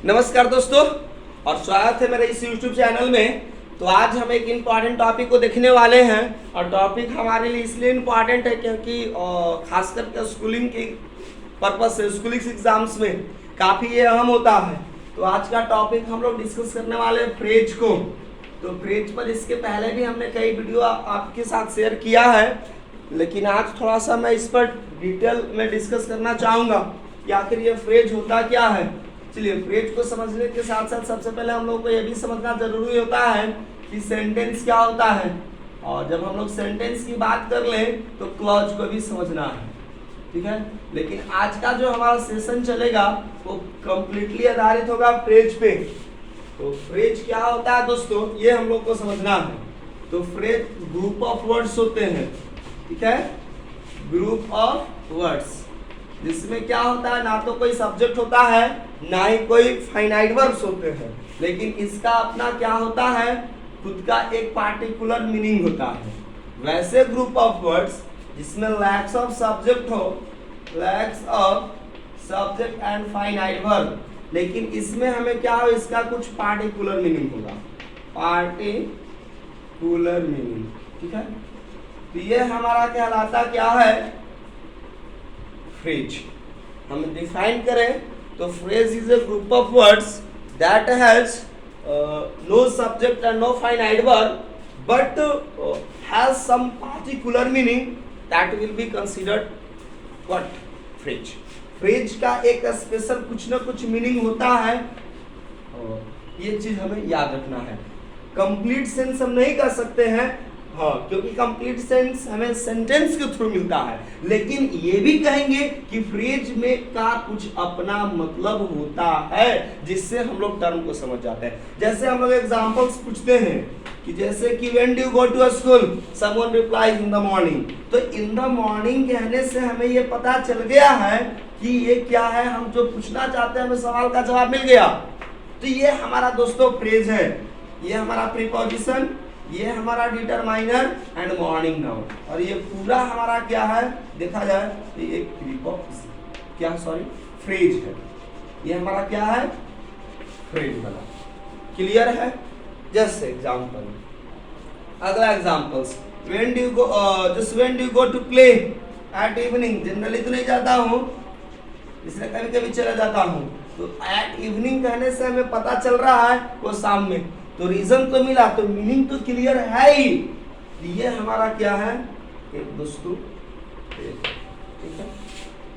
नमस्कार दोस्तों और स्वागत है मेरे इस YouTube चैनल में। तो आज हम एक इम्पॉर्टेंट टॉपिक को देखने वाले हैं और टॉपिक हमारे लिए इसलिए इम्पॉर्टेंट है क्योंकि खास करके स्कूलिंग के पर्पज से स्कूलिंग एग्जाम्स में काफ़ी ये अहम होता है। तो आज का टॉपिक हम लोग डिस्कस करने वाले हैं फ्रेज को। तो फ्रेज पर इसके पहले भी हमने कई वीडियो आपके साथ शेयर किया है, लेकिन आज थोड़ा सा मैं इस पर डिटेल में डिस्कस करना चाहूँगा कि आखिर ये फ्रेज होता क्या है। चलिए, फ्रेज को समझने के साथ साथ सबसे पहले हम लोग को ये भी समझना जरूरी होता है कि सेंटेंस क्या होता है, और जब हम लोग सेंटेंस की बात कर लें तो क्लॉज को भी समझना है, ठीक है। लेकिन आज का जो हमारा सेशन चलेगा वो कम्प्लीटली आधारित होगा फ्रेज पे। तो फ्रेज क्या होता है दोस्तों, ये हम लोग को समझना है। तो फ्रेज ग्रुप ऑफ वर्ड्स होते हैं, ठीक है, ग्रुप ऑफ वर्ड्स, जिसमें क्या होता है, ना तो कोई सब्जेक्ट होता है ना ही कोई फाइनाइट वर्ब्स होते हैं, लेकिन इसका अपना क्या होता है, खुद का एक पार्टिकुलर मीनिंग होता है। वैसे ग्रुप ऑफ वर्ड्स जिसमें लैक्स ऑफ सब्जेक्ट हो, lakhs of subject and finite verb, लेकिन इसमें हमें क्या हो, इसका कुछ पार्टिकुलर मीनिंग होगा, पार्टिकुलर मीनिंग, ठीक है। तो ये हमारा कहलाता क्या है, फ्रेज। हम डिफाइन करें तो phrase is a group of words that has no subject and no finite verb but has some particular meaning that will be considered what, phrase. Phrase का एक स्पेशल कुछ ना कुछ मीनिंग होता है, ये चीज हमें याद रखना है। कंप्लीट सेंस हम नहीं कर सकते हैं, हाँ, क्योंकि कंप्लीट सेंस हमें सेंटेंस के थ्रू मिलता है, लेकिन ये भी कहेंगे कि फ्रेज में का कुछ अपना मतलब होता है जिससे हम लोग टर्म को समझ जाते हैं। जैसे हम लोग एग्जांपल्स पूछते हैं कि जैसे कि when do you go to school, someone replies in the morning. तो इन द मॉर्निंग कहने से हमें ये पता चल गया है कि ये क्या है, हम जो पूछना चाहते हैं हमें सवाल का जवाब मिल गया। तो ये हमारा दोस्तों फ्रेज है, ये हमारा प्रीपोजिशन, ये हमारा डिटरमाइनर एंड मॉर्निंग नाउन, और ये पूरा हमारा क्या है, देखा जाए तो ये फ्रेज है। ये हमारा क्या है, फ्रेज वाला। क्लियर है। जैसे एग्जांपल, अगला examples, when do you go to play at evening. Generally तो नहीं जाता हूँ, इसलिए कभी कभी चला जाता हूँ। तो एट इवनिंग कहने से हमें पता चल रहा है वो शाम में, तो रीजन तो मिला, तो मीनिंग तो क्लियर है ही। ये हमारा क्या है, एक दोस्तों, ठीक है।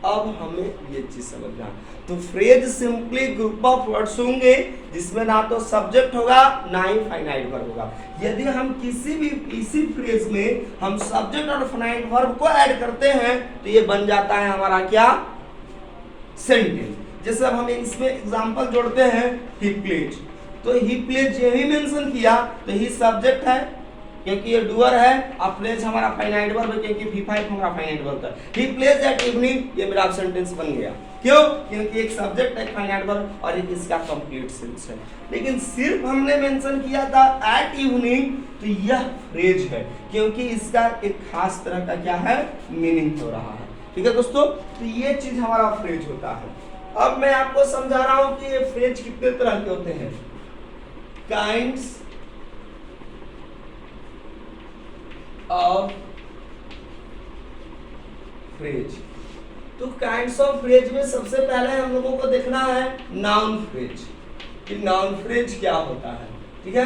अब हमें ये चीज समझना, तो phrase simply group of words होंगे जिसमें ना तो सब्जेक्ट होगा ना ही फाइनाइट वर्ब होगा। यदि हम इसी फ्रेज में हम सब्जेक्ट और फाइनाइट वर्ब को ऐड करते हैं तो ये बन जाता है हमारा क्या, सेंटेंस। जैसे अब हम इसमें एग्जांपल जोड़ते हैं, ही प्लेज। तो ही प्लेज यही मेंशन किया, तो ही सब्जेक्ट है क्योंकि ये डूअर है, और प्लेज हमारा फाइनाइट वर्ब है क्योंकि V5 हमारा फाइनाइट वर्ब है। ही प्लेज एट इवनिंग, ये मेरा सेंटेंस बन गया। क्यों? क्योंकि एक सब्जेक्ट, एक फाइनाइट वर्ब और एक इसका कंप्लीट सेंस है। लेकिन सिर्फ हमने मेंशन किया था एट इवनिंग, तो यह फ्रेज है क्योंकि इसका एक खास तरह का क्या है, मीनिंग हो रहा है। ठीक है दोस्तों, तो ये चीज हमारा फ्रेज होता है। अब मैं आपको समझा रहा हूं कि ये फ्रेज कितने तरह के होते हैं। Kinds of phrase. तो काइंड्स ऑफ फ्रेज में सबसे पहले हम लोगों को देखना है नाउन फ्रेज, कि नाउन फ्रेज क्या होता है, ठीक है।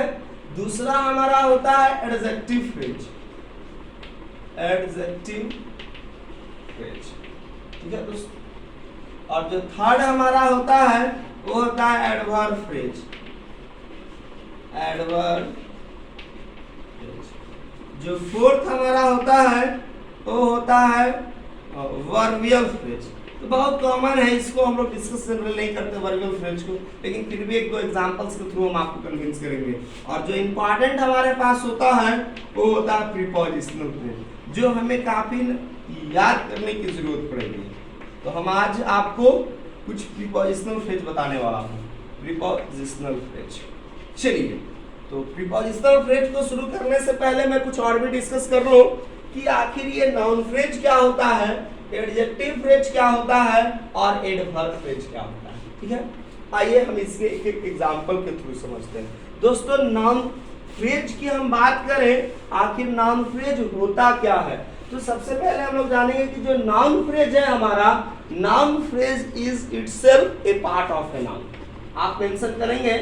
दूसरा हमारा होता है एडजेक्टिव फ्रेज, एडजेक्टिव फ्रेज, ठीक है दोस्तों। और जो थर्ड हमारा होता है वो होता है एडवर्ब फ्रेज, एडवर्ब फ्रेज। जो फोर्थ हमारा होता है वो होता है वर्बियल फ्रेज। तो बहुत कॉमन है, इसको हम लोग डिस्कस नहीं करते वर्बियल फ्रेज को, लेकिन फिर भी एक दो एग्जांपल्स के थ्रू हम आपको कन्विंस करेंगे। और जो इंपॉर्टेंट हमारे पास होता है वो होता है प्रीपोजिशनल फ्रेज, जो हमें काफी याद करने की जरूरत पड़ेगी। तो हम आज आपको कुछ प्रीपोजिशनल फ्रेज बताने वाला हूँ, प्रीपोजिशनल फ्रेज। चलिए, तो प्रीपोजिशनल फ्रेज को शुरू करने से पहले मैं कुछ और भी डिस्कस कर लूं कि आखिर ये नाउन फ्रेज क्या होता है, एडजेक्टिव फ्रेज क्या होता है और एडवर्ब फ्रेज क्या होता है, ठीक है। आइए हम इसके एक एक एग्जाम्पल के थ्रू समझते हैं। दोस्तों नाउन फ्रेज की हम बात करें, आखिर नाउन फ्रेज होता क्या है, तो सबसे पहले हम लोग जानेंगे कि जो नाउन फ्रेज है हमारा, noun phrase is itself A part of a noun. आप मेंशन करेंगे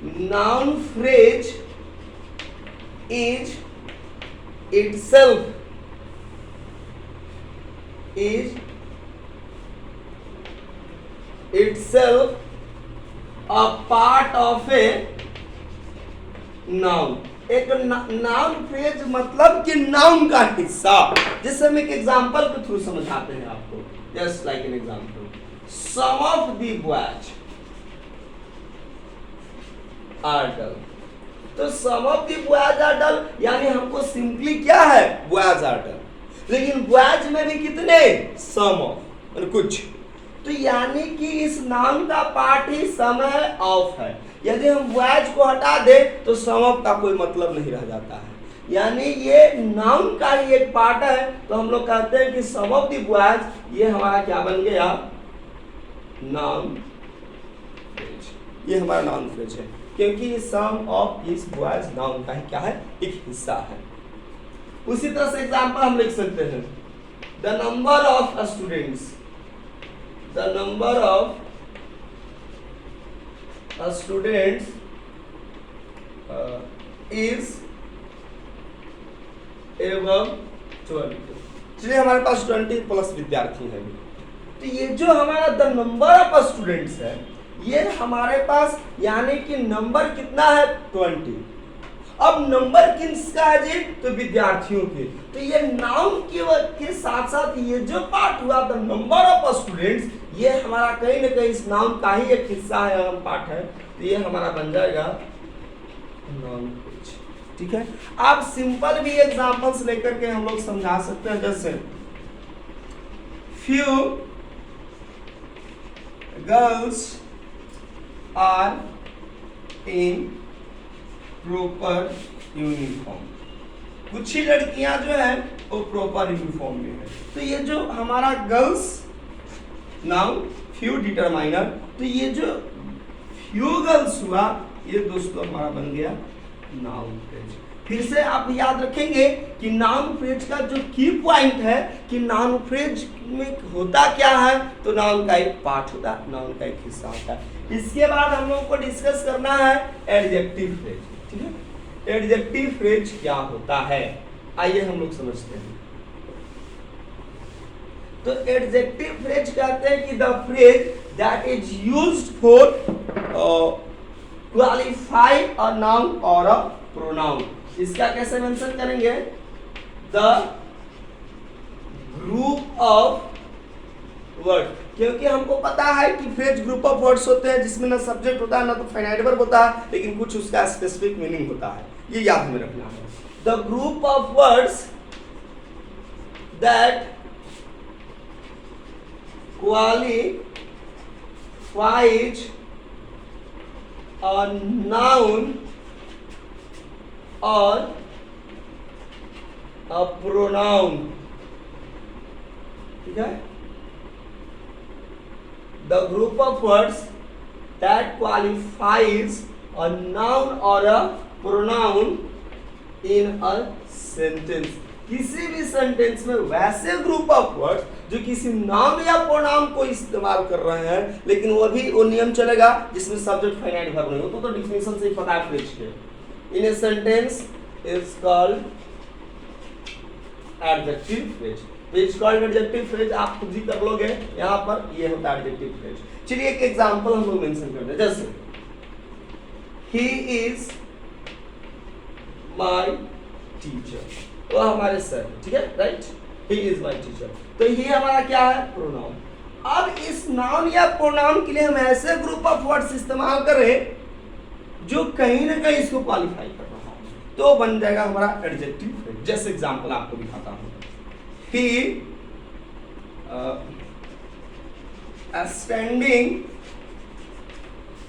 noun phrase is itself a part of a noun। एक नाउन फ्रेज मतलब कि नाउन का हिस्सा, जिससे हम एक एग्जांपल के थ्रू समझाते हैं आपको। Just like an example, some of the boys are dull. तो some of the boys are dull यानी हमको सिंपली क्या है, बॉयज आर डल, लेकिन बॉयज में भी कितने, सम ऑफ, कुछ। तो यानी कि इस नाउन का पार्ट ही सम है, ऑफ है। यदि हम बॉयज को हटा दे तो सम ऑफ का कोई मतलब नहीं रह जाता है, यानी ये नाउन का ही एक पार्ट है। तो हम लोग कहते हैं कि सम ऑफ द बॉयज ये हमारा क्या बन गया, नाउन फ्रेज। ये हमारा नाउन फ्रेज है, क्योंकि सम ऑफ इस बॉयज नाउन का ही क्या है, एक हिस्सा है। उसी तरह से एग्जांपल हम लिख सकते हैं, the number of students, the number of students is above 20। चलिए हमारे पास 20 प्लस विद्यार्थी हैं। तो ये जो हमारा द नंबर ऑफ स्टूडेंट्स है, ये हमारे पास यानी कि नंबर कितना है, 20। अब नंबर किसका है जी, तो विद्यार्थियों के। तो ये नाउन के साथ साथ ये जो पार्ट हुआ द नंबर ऑफ स्टूडेंट्स, ये हमारा कहीं ना कहीं इस नाउन का ही एक हिस्सा है, अहम पार्ट है। तो ये हमारा बन जाएगा नाउन फ्रेज। ठीक है, आप सिंपल भी एग्जांपल्स लेकर के हम लोग समझा सकते हैं। जैसे few girls are in proper uniform, कुछ ही लड़कियां जो है वो प्रॉपर यूनिफॉर्म में है। तो ये जो हमारा गर्ल्स नाउन फ्यू डिटरमाइनर, तो ये जो फ्यू गर्ल्स हुआ, ये दोस्तों हमारा बन गया नाउन फ्रेज। फिर से आप याद रखेंगे कि नाउन फ्रेज का जो की पॉइंट है कि नाउन फ्रेज में होता क्या है, तो नाउन का एक पार्ट होता है, नाउन का एक हिस्सा होता है। इसके बाद हम लोगों को डिस्कस करना है एडजेक्टिव फ्रेज। ठीक है, एडजेक्टिव फ्रेज क्या होता है, आइए हम लोग समझते हैं। तो एडजेक्टिव फ्रेज कहते हैं कि the phrase that is used for qualify a noun और अ प्रोनाउन। इसका कैसे मेंशन करेंगे, द ग्रुप ऑफ वर्ड, क्योंकि हमको पता है कि फ्रेज ग्रुप ऑफ वर्ड्स होते हैं जिसमें ना सब्जेक्ट होता है ना तो फाइनाइट वर्ब होता है, लेकिन कुछ उसका स्पेसिफिक मीनिंग होता है, ये याद में रखना है। The group of words that qualifies a noun or a pronoun। ठीक है, the group of words that qualifies a noun or a pronoun in a sentence। किसी भी सेंटेंस में वैसे ग्रुप ऑफ वर्ड्स जो किसी नाउन या प्रोनाउन को इस्तेमाल कर रहे हैं, लेकिन वो नियम चलेगा जिसमें सब्जेक्ट फाइनाइट वर्ब नहीं हो, तो डिफिनेशन से ही पता है फ्रेज के। In a sentence is called adjective phrase. Is called adjective phrase, आप खुद ही कर लोगे, यहाँ पर ये होता है एडजेक्टिव फ्रेज। चलिए एक एग्जांपल हम लोग मेंशन करते हैं, जैसे ही इज माय टीचर, वो हमारे सर, ठीक है, right, he is my teacher. तो ही हमारा क्या है, प्रोनाउन। अब इस नाउन या प्रोनाउन के लिए हम ऐसे ग्रुप ऑफ वर्ड्स इस्तेमाल करें जो कहीं ना कहीं इसको क्वालिफाई कर रहा हो, तो बन जाएगा हमारा एडजेक्टिव फ्रेज। जैसे एग्जांपल आपको दिखाता हूं, ही स्टैंडिंग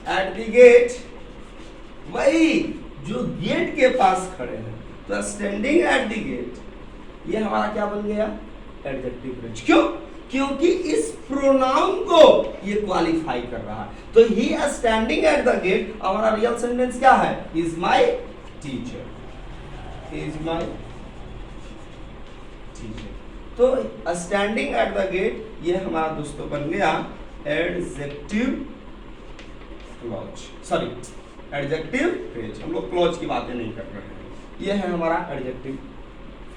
एट द गेट, वही जो गेट के पास खड़े हैं, तो स्टैंडिंग एट द गेट ये हमारा क्या बन गया, एडजेक्टिव फ्रेज। क्यों, क्योंकि इस प्रोनाउन को ये क्वालिफाई कर रहा है। तो he is standing at the gate, हमारा रियल सेंटेंस क्या है? Is my teacher, is my teacher. तो स्टैंडिंग एट द गेट ये हमारा दोस्तों बन गया adjective clause, sorry adjective phrase. हम लोग क्लॉज की बातें नहीं कर रहे हैं, ये है हमारा एडजेक्टिव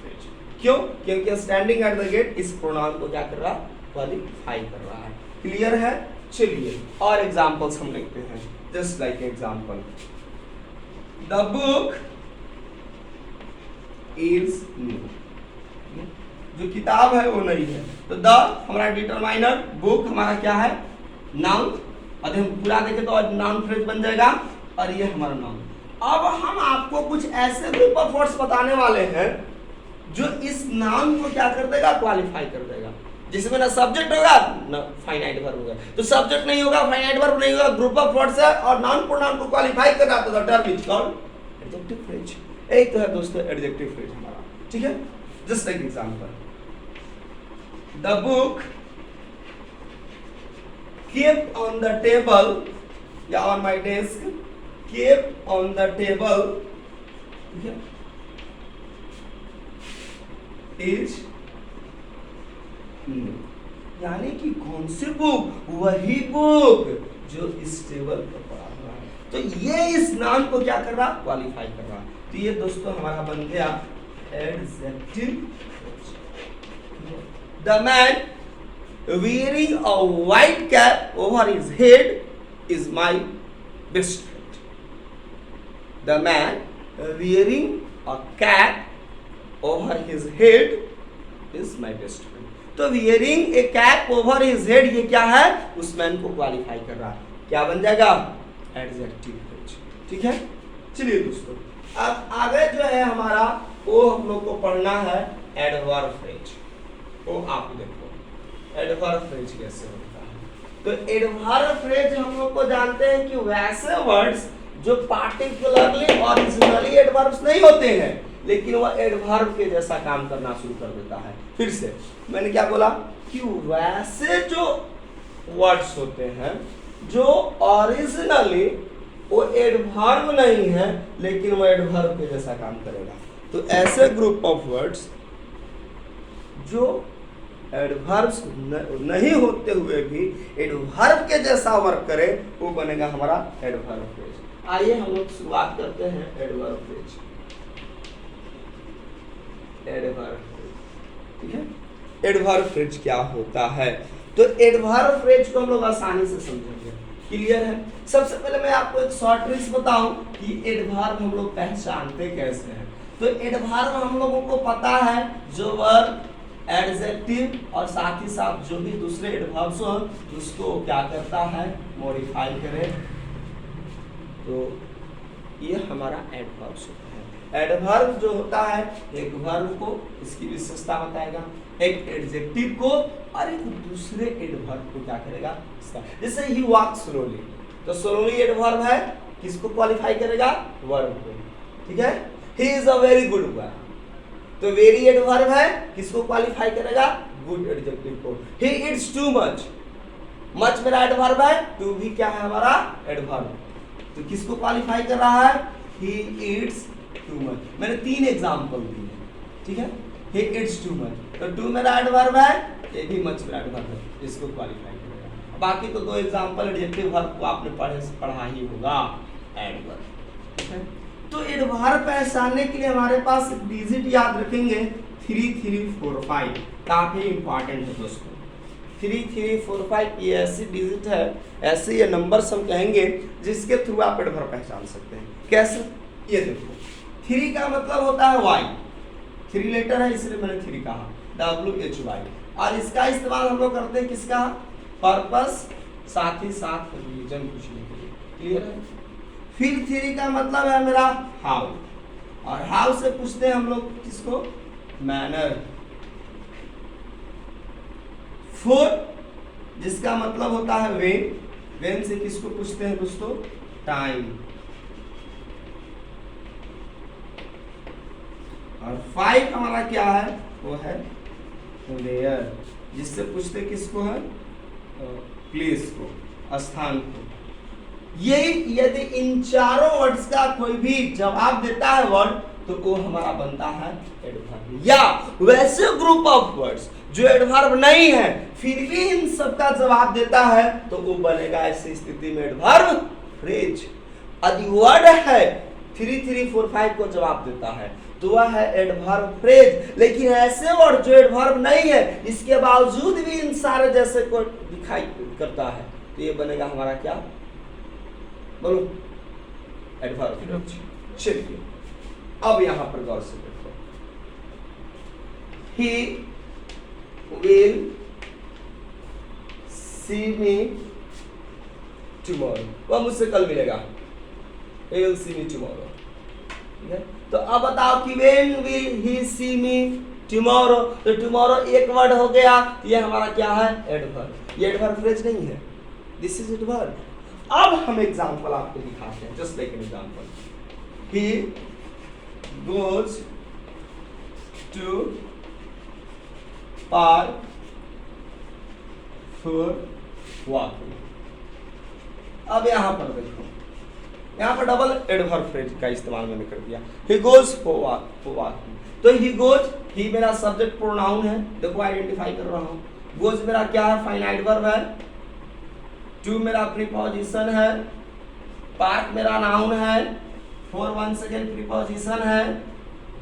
फ्रेज। क्यों? क्योंकि स्टैंडिंग एट द गेट इस प्रोनाउन को क्या कर रहा? क्वालिफाई कर रहा है। क्लियर है? चलिए और एग्जांपल्स हम लिखते हैं। Just like example, the book is new, जो किताब है वो नई है। तो द हमारा डिटरमाइनर, बुक हमारा क्या है? नाउन। और हम पूरा देखें तो नाउन फ्रेज बन जाएगा और ये हमारा नाउन। अब हम आपको कुछ ऐसे ग्रुप ऑफ वर्ड्स बताने वाले हैं जो इस नाउन को क्या कर देगा? क्वालिफाई कर देगा, जिसमें ना सब्जेक्ट होगा ना फाइनाइट वर्ब होगा। तो सब्जेक्ट नहीं होगा, फाइनाइट वर्ब नहीं होगा, ग्रुप ऑफ वर्ड्स है और नाउन प्रोनाउन को क्वालिफाई कर रहा है, तो term is called adjective phrase. यही तो है दोस्तों एडजेक्टिव फ्रेज हमारा। ठीक है, just like example, the book kept on the table या on my desk, kept on the table is new, यानी कि कौन सी बुक? वही बुक जो इस टेबल पर पड़ा हुआ है। तो ये इस नाम को क्या कर रहा? क्वालिफाई कर रहा। तो ये दोस्तों हमारा बन गया adjective. The man wearing a white cap over his head is my best friend. The man wearing a cap over his head is my best friend. तो wearing a cap over his head ये क्या है? उस man को qualify कर रहा है। क्या बन जाएगा? Adjective phrase. ठीक है, चलिए दोस्तों अब आगे जो है हमारा वो हम लोग को पढ़ना है एडवर्ब फ्रेज। वो आप देखो एडवर्ब फ्रेज कैसे होता है। तो एडवर्ब फ्रेज हम लोग को जानते हैं कि वैसे वर्ड्स जो पार्टिकुलरली ओरिजिनली एडवर्ब्स नहीं होते हैं, लेकिन वह एडवर्ब के जैसा काम करना शुरू कर देता है। फिर से मैंने क्या बोला कि वैसे जो वर्ड्स होते हैं जो ओरिजिनली वो एडवर्ब नहीं है, लेकिन वो एडवर्ब के जैसा काम करेगा। तो ऐसे ग्रुप ऑफ वर्ड्स जो एडवर्ब्स नहीं होते हुए भी एडवर्ब के जैसा वर्क करे, वो बनेगा हमारा एडवर्ब फ्रेज। आइए हम लोग शुरुआत करते हैं एडवर्ब फ्रेज। एडवर्ब फ्रेज, ठीक है, एडवर्ब फ्रेज क्या होता है? तो एडवर्ब फ्रेज को हम लोग आसानी से समझेंगे। क्लियर है? सबसे पहले मैं आपको एक शॉर्ट ट्रिक्स बताऊं कि एडवर्ब हम लोग पहचानते कैसे हैं। तो एडवर्ब हम लोगों को पता है जो वर्ब एडजेक्टिव और साथ ही साथ जो भी दूसरे एडवर्ब्स हो उसको क्या करता है? मॉडिफाई करे। तो ये हमारा एडवर्ब्स होता है। एडवर्ब जो होता है एक वर्ब को इसकी विशेषता बताएगा, एक एडजेक्टिव को और एक दूसरे एडवर्ब को क्या करेगा? जैसे ही वॉक स्लोली, तो स्लोली एडवर्ब है, किसको क्वालिफाई करेगा? वर्ब को। ठीक है, he is a very good boy, तो वेरी एडवर्ब है, किसको क्वालिफाई करेगा? गुड एडजेक्टिव को। He eats too much, much मेरा एडवर्ब है, टू भी क्या है हमारा? एडवर्ब, तो किसको क्वालिफाई कर रहा है? He eats too much. मैंने 3 एग्जांपल दिए, ठीक है, ही ईट्स टू मच, तो टू मेरा एडवर्ब है, ये भी मच मेरा एडवर्ब है, इसको क्वालिफाई करेगा। बाकी तो 2 एग्जांपल एडजेक्टिव वर्ब को आपने पढ़ा ही होगा, एडवर्ब। ठीक है, तो एडवर्ब पहचानने के लिए हमारे पास डिजिट याद रखेंगे 3345, काफी इंपॉर्टेंट है दोस्तों। 3345 ये ऐसी डिजिट है, ऐसे ये नंबर्स हम कहेंगे जिसके थ्रू आप एडवर्ब पहचान सकते हैं। कैसे? ये देखो, 3 का मतलब होता है वाई, 3 लेटर है इसलिए मैंने 3 कहा, WHY, और इसका इस्तेमाल हम लोग करते हैं किसका? पर्पस, साथ ही साथ रीजन पूछने के लिए। क्लियर है? फिर 3 का मतलब है मेरा हाउ, और हाउ से पूछते हैं हम लोग किसको? मैनर। 4 जिसका मतलब होता है वेन, वेन से किसको पूछते हैं दोस्तों? टाइम। और 5 हमारा क्या है? वो है वेयर। जिससे पूछते किसको है, प्लेस को, स्थान को। ये यदि इन चारों वर्ड्स का कोई भी जवाब देता है वर्ड, तो वो हमारा बनता है एडवर्ब। या वैसे ग्रुप ऑफ वर्ड्स जो एडवर्ब नहीं है फिर भी इन सब का जवाब देता है, तो वो बनेगा ऐसी स्थिति में एडवर्ब फ्रेज। यदि वर्ड है 3, 3, 4, 5 को जवाब देता है तो वह है एडवर्ब फ्रेज। लेकिन ऐसे वर्ड जो एडवर्ब नहीं है इसके बावजूद भी इन सारे जैसे को दिखाई करता है, तो ये बनेगा हमारा क्या, बोलो, एडवर्ब फ्रेज। चलिए अब यहां पर गौर से देखो, he will see me tomorrow, वह मुझसे कल मिलेगा, he will see me tomorrow। ठीक है, तो अब बताओ कि when will he see me tomorrow, तो tomorrow एक वर्ड हो गया, ये हमारा क्या है, एडवर्ब। ये एडवर्ब फ्रेज नहीं है, दिस इज एडवर्ब। अब हम एग्जांपल आपको दिखाते हैं, just like an example, he goes to park for walking। अब यहां पर देखो, यहाँ पर डबल एडवर्ब फ्रेज का इस्तेमाल मैंने कर दिया, he goes for walking। तो he goes, he मेरा सब्जेक्ट प्रोनाउन है, देखो आइडेंटिफाई कर रहा हूँ। goes मेरा क्या है, फाइनाइट वर्ब है। to मेरा प्रीपोजिशन है। पार्क मेरा नाउन है। for 1 सेकेंड प्रीपोजिशन है।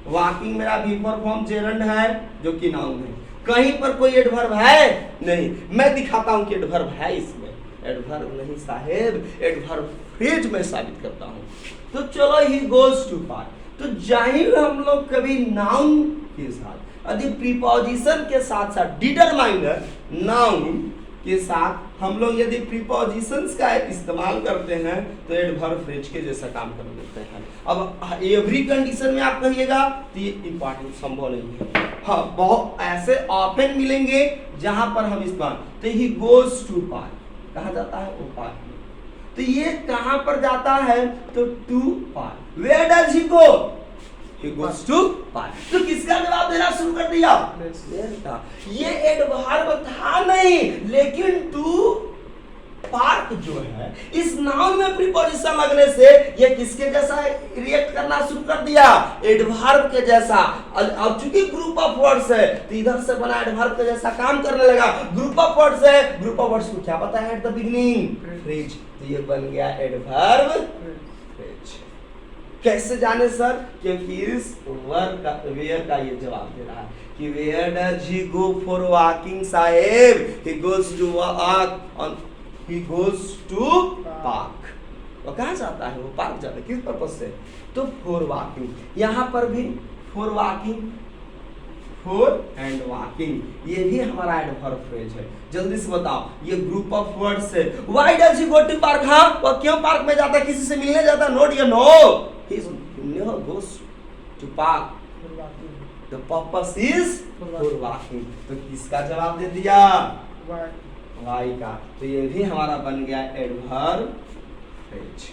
वॉकिंग मेरा भी फॉर फॉर्म जेरंड है जो कि नाउन है। कहीं पर कोई एडवर्ब है नहीं, मैं दिखाता हूँ कि एडवर्ब है इसमें। एडवर्ब नहीं साहेब, एडवर्ब फ्रेज में साबित करता हूं। तो चलो ही गोज टू पार्क, तो जाहिर हम लोग कभी नाउन के साथ, यदि प्रीपोजिशन के साथ साथ डिटरमाइनर नाउन के साथ हम लोग यदि प्रीपोजिशंस का इस्तेमाल करते हैं तो एडवर्ब फ्रेज के जैसा काम कर देते हैं। अब एवरी कंडीशन में आप कहिएगा तो ये इंपॉर्टेंट संभव नहीं है। हाँ, बहुत ऐसे ऑप्शन मिलेंगे जहां पर हम इस्तेमाल, तो ही गोज टू पार्क कहा जाता है, वो पार्क में। तो ये कहां पर जाता है, तो to park. Where does he go, he goes to park. तो किसका जवाब देना शुरू कर दिया, ये एडवर्ब था नहीं, लेकिन टू पार्क जो है इस नाउन में प्रीपोजिशन लगने से ये किसके जैसा रिएक्ट करना शुरू कर दिया, एडवर्ब के जैसा। अब चूंकि ग्रुप ऑफ वर्ड्स है तो इधर से बना एडवर्ब के जैसा काम करने लगा। ग्रुप ऑफ वर्ड्स है, ग्रुप ऑफ वर्ड्स को क्या पता है एट द बिगिनिंग, फ्रेज, तो ये बन गया एडवर्ब फ्रेज। कैसे जाने सर, क्योंकि इस वर्ब का वेयर का ये जवाब दे रहा है कि where does he go for walking साहेब, he goes to walk on, he goes to park। वो कहाँ जाता है, वो पार्क जाता है, किस पर्पज से, तो फॉर वॉकिंग। यहाँ पर भी for walking, for and walking, ये भी हमारा एडवर्ब फ्रेज है। जल्दी से बताओ, ये ग्रुप ऑफ वर्ड्स है। Why does he go to park? हाँ, वो क्यों पार्क में जाता है, किसी से मिलने जाता है, नोट या no, he never goes to park, the purpose is for walking। तो किसका जवाब दे दिया, वाई का। तो ये भी हमारा बन गया एडवर्ब फ्रेज।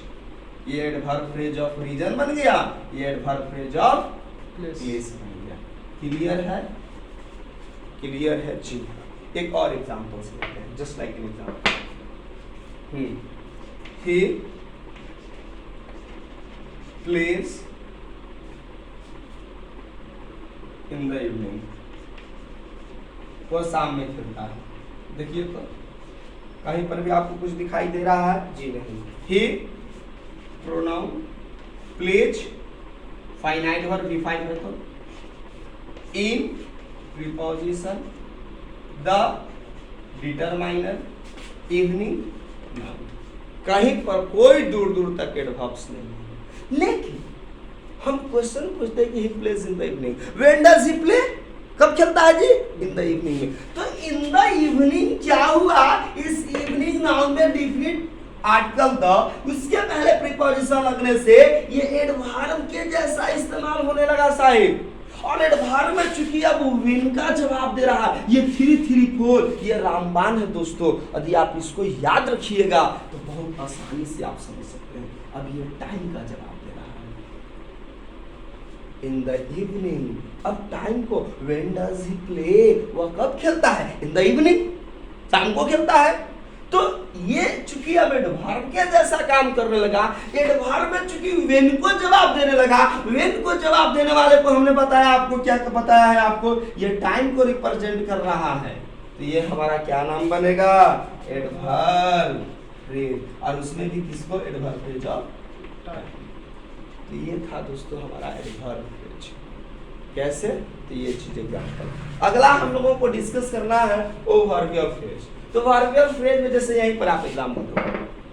ये एडवर्ब फ्रेज ऑफ रीजन बन गया, ये एडवर्ब फ्रेज ऑफ प्लेस बन गया। क्लियर है, क्लियर है जी। एक और एग्जांपल से लेते हैं, just like an example, he place in the evening, वो शाम में खेलता है। देखिए तो कहीं पर भी आपको कुछ दिखाई दे रहा है, जी नहीं। He pronoun, plays finite verb define method, in preposition, the determiner, evening noun. कहीं पर कोई दूर दूर तक एडवर्ब्स नहीं है। लेकिन हम क्वेश्चन पूछते हैं कि he plays in the evening, when does he play, कब खेलता है जी, इन द इवनिंग में। तो इन द इवनिंग क्या हुआ, इस इवनिंग नाउन में डिफिनिट आर्टिकल द, उसके पहले प्रीपोजिशन लगने से ये एडवर्ब के जैसा इस्तेमाल होने लगा साहिब। और एडवर्ब में चूंकि अब विन का जवाब दे रहा है, ये 3, 3, 4 ये रामबाण है दोस्तों। यदि आप इसको याद रखिएगा तो बहुत आसानी से आप समझ सकते हैं। अब ये टाइम का जवाब दे रहा है, इन द इवनिंग। अब टाइम को व्हेन डज ही प्ले, वह कब खेलता है? इन द इवनिंग, शाम को खेलता है। तो ये चूंकि अब एडवर्ब के जैसा काम करने लगा, एडवर्ब में चूंकि व्हेन को जवाब देने लगा, व्हेन को जवाब देने वाले को हमने बताया, आपको क्या बताया है, आपको ये टाइम को रिप्रेजेंट कर रहा है, तो ये हमारा क्या नाम बनेगा? Adverb phrase. और उसमें भी किसको? Adverb phrase of time. तो ये था दोस्तों हमारा एडवर्ब फ्रेज। कैसे? तो ये चीज एग्जांपल। अगला हम लोगों को डिस्कस करना है वो वर्बियल फ्रेज। तो वर्बियल फ्रेज में जैसे यहीं पर आप एग्जांपल दो,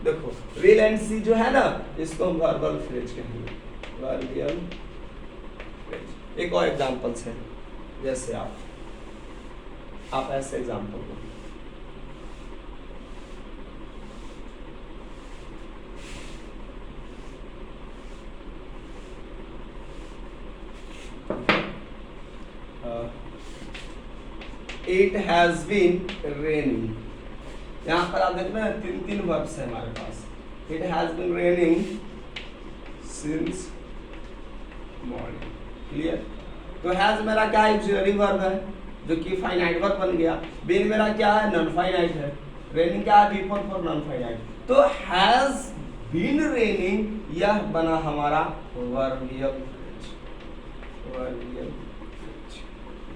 देखो विल एंड सी जो है ना, इसको हम वर्बल फ्रेज कहेंगे, वर्बियल फ्रेज। एक और एग्जांपल्स है, जैसे आप ऐसे एग्जांपल दो, इट हैज बीन रेनिंग। यहाँ पर आप देख रहे हैं तीन वर्ब्स है हमारे पास। It has been raining since morning. Clear? तो हैज मेरा क्या है? ऑक्सिलरी वर्ब है जो कि फाइनाइट वर्ब बन गया। बीन मेरा क्या है? नॉन फाइनाइट है। रेनिंग क्या है? Before for non finite. तो हैज बीन रेनिंग, यह बना हमारा वर्बियल फ्रेज। वर्बियल फ्रेज,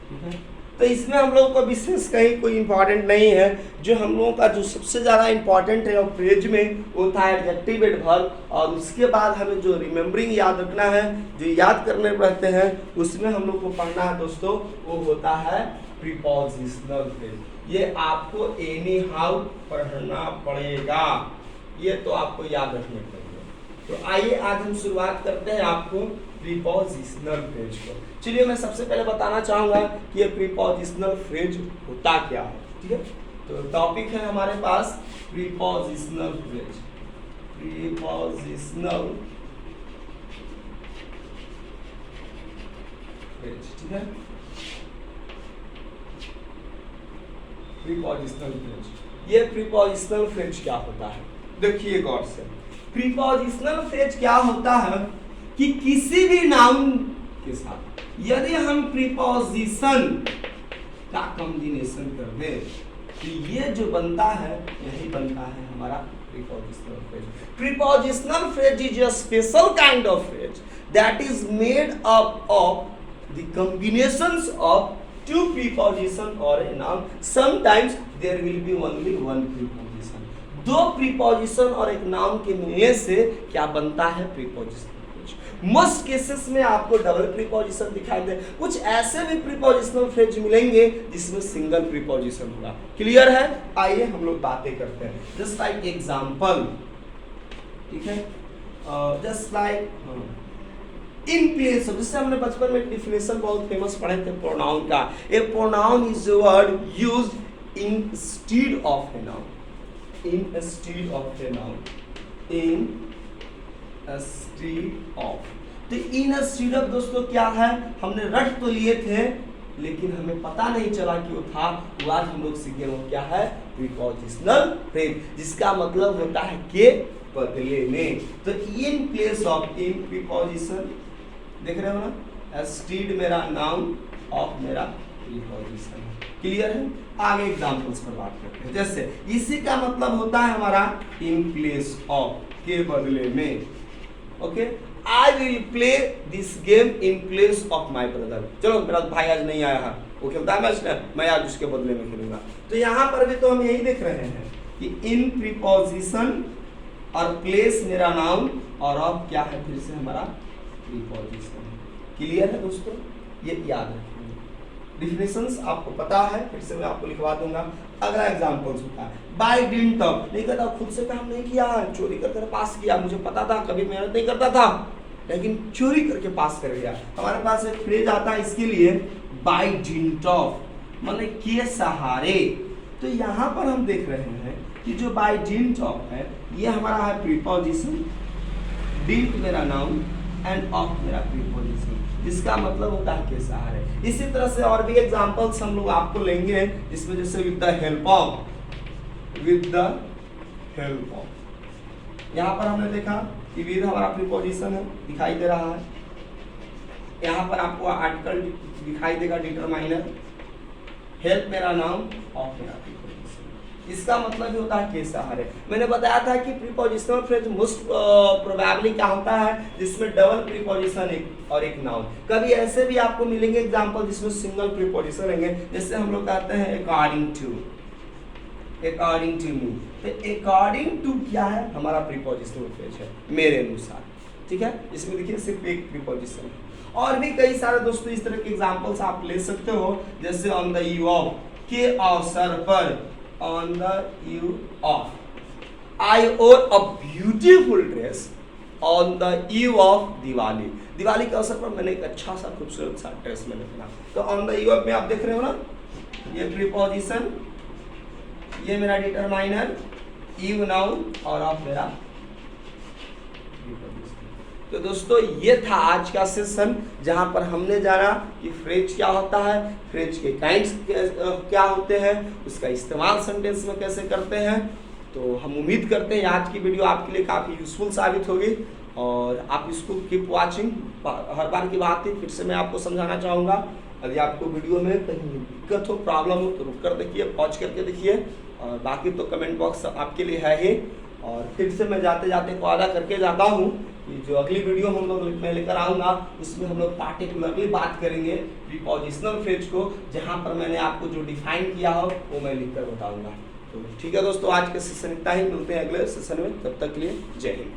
ठीक है? तो इसमें हम लोगों को विशेष कहीं कोई इंपॉर्टेंट नहीं है। जो हम लोगों का जो सबसे ज़्यादा इंपॉर्टेंट है फ्रेज में, वो था एडजेक्टिव एडवर्ब। और उसके बाद हमें जो रिमेम्बरिंग याद रखना है, जो याद करने रहते हैं, उसमें हम लोग को पढ़ना है दोस्तों, वो होता है प्रीपोजिशनल फ्रेज। ये आपको एनी हाउ पढ़ना पड़ेगा, ये तो आपको याद रखने पड़ेगा। तो आइए आज हम शुरुआत करते हैं आपको प्रीपोजिशनल फ्रेज को। चलिए मैं सबसे पहले बताना चाहूंगा कि ये प्रीपोजिशनल फ्रेज होता क्या है, ठीक है? तो टॉपिक है हमारे पास प्रीपोजिशनल फ्रेज। प्रीपोजिशनल फ्रेज, ठीक है? प्रीपोजिशनल फ्रेज, ये प्रीपोजिशनल फ्रेज क्या होता है? देखिए गौर से, प्रीपोजिशनल फ्रेज क्या होता है कि किसी भी नाउन के साथ यदि हम प्रीपोजिशन का कॉम्बिनेशन कर दें, तो ये जो बनता है यही बनता है हमारा prepositional phrase. Prepositional phrase is a special kind of phrase that is made up of the combinations of two preposition or a noun. Sometimes there will be only one preposition. दो preposition और एक noun के मिलने से क्या बनता है? prepositional phrase. Most cases में आपको डबल preposition दिखाई दे, कुछ ऐसे भी prepositional phrase मिलेंगे जिसमें सिंगल preposition होगा। क्लियर है? आइए हम लोग बातें करते हैं। Just like example, ठीक है? Just like in place of, जिससे हमने बचपन में डिफिनेशन बहुत फेमस पढ़े थे प्रोनाउन का। A pronoun is a word used instead of a noun. Instead of a noun. Instead of. तो इंस्टेड ऑफ दोस्तों क्या है? हमने रट तो लिए थे लेकिन हमें पता नहीं चला कि वो था। वो आज हम लोग सीखे, वो क्या है? प्रीपोजिशनल फ्रेज, जिसका मतलब होता है के बदले में। तो in place of, in preposition, देख रहे हो ना? स्टीड मेरा नाउन, ऑफ मेरा प्रीपोजिशन। क्लियर है? आगे एग्जांपल्स पर बात करते हैं। जैसे इसी का मतलब होता है हमारा इन प्लेस ऑफ, के बदले में। Okay, I will play this game in place of my brother. चलो मेरा भाई आज नहीं आया है, वो खेलता है मैच ना, मैं आज उसके बदले में खेलूंगा। तो यहाँ पर भी तो हम यही देख रहे हैं कि इन प्रीपोजिशन और प्लेस मेरा नाउन और ऑफ क्या है? फिर से हमारा प्रीपोजिशन। क्लियर है दोस्तों? ये याद रखिए। डिफिनेशंस आपको पता है, फिर से मैं आपको लिखवा दूंगा। अगला एग्जांपल्स होता है बाय डिडंट ऑफ। नहीं कहता खुद से काम नहीं किया, चोरी करके पास किया, मुझे पता था, कभी मेहनत नहीं करता था लेकिन चोरी करके पास कर गया। हमारे पास एक फ्रेज आता है इसके लिए, बाय डिडंट ऑफ, माने के सहारे। तो यहाँ पर हम देख रहे हैं कि जो बाय डिडंट ऑफ है ये हमारा है प्रीपोजिशन, डिडंट मेरा नाउन एंड ऑफ मेरा प्रीपोजिशन, जिसका मतलब होता है के सहारे। इसी तरह से और भी एग्जांपल्स हम लोग आपको लेंगे, जिसमें जैसे with the help of, with the help of. यहाँ पर हमने देखा कि विद हमारा प्रीपोजिशन है, दिखाई दे रहा है। यहाँ पर आपको आर्टिकल दिखाई देगा डिटरमाइनर, हेल्प मेरा नाउन ऑफ मेरा प्रीपोजिशन। इसका मतलब ये होता है कैसा है। मैंने बताया था कि प्रीपोजिशनल फ्रेज मोस्ट प्रोबेबली क्या होता है जिसमें डबल प्रीपोजिशन और एक नाउन। कभी ऐसे भी आपको मिलेंगे एग्जांपल जिसमें सिंगल प्रीपोजिशन रहेंगे, जैसे हम लोग कहते हैं अकॉर्डिंग टू मी। तो अकॉर्डिंग टू क्या है, हमारा प्रीपोजिशनल फ्रेज है, मेरे अनुसार। ठीक है, इसमें देखिए सिर्फ एक प्रीपोजिशन है। और भी कई सारे दोस्तों इस तरह के एग्जांपल्स आप ले सकते हो, जैसे ऑन द यू ऑफ, के अवसर पर, on the eve of I wore a beautiful dress on the eve of Diwali. Diwali के अवसर पर मैंने एक अच्छा सा खूबसूरत सा ड्रेस मैंने पहना। तो ऑन द यू ऑफ में आप देख रहे हो ना, ये प्रीपोजिशन, ये मेरा डिटरमाइनर, यू नाउन और ऑफ मेरा। तो दोस्तों ये था आज का सेशन, जहां पर हमने जाना कि फ्रेज क्या होता है, फ्रेज के काइंड्स क्या होते हैं, उसका इस्तेमाल सेंटेंस में कैसे करते हैं। तो हम उम्मीद करते हैं आज की वीडियो आपके लिए काफ़ी यूजफुल साबित होगी और आप इसको कीप वाचिंग। हर बार की बात ही फिर से मैं आपको समझाना चाहूँगा, यदि आपको वीडियो में कहीं दिक्कत हो, प्रॉब्लम हो तो रुक कर देखिए, पॉज करके देखिए, और बाकी तो कमेंट बॉक्स आपके लिए है ही। और फिर से मैं जाते जाते वादा करके जाता हूँ कि जो अगली वीडियो हम लोग मैं लेकर आऊँगा उसमें हम लोग पार्टिकुलरली बात करेंगे प्रीपोजिशनल फ्रेज को, जहाँ पर मैंने आपको जो डिफाइन किया हो वो मैं लिख कर बताऊँगा। तो ठीक है दोस्तों, आज के सेशन इतना ही, मिलते हैं अगले सेशन में, तब तक के लिए जय हिंद।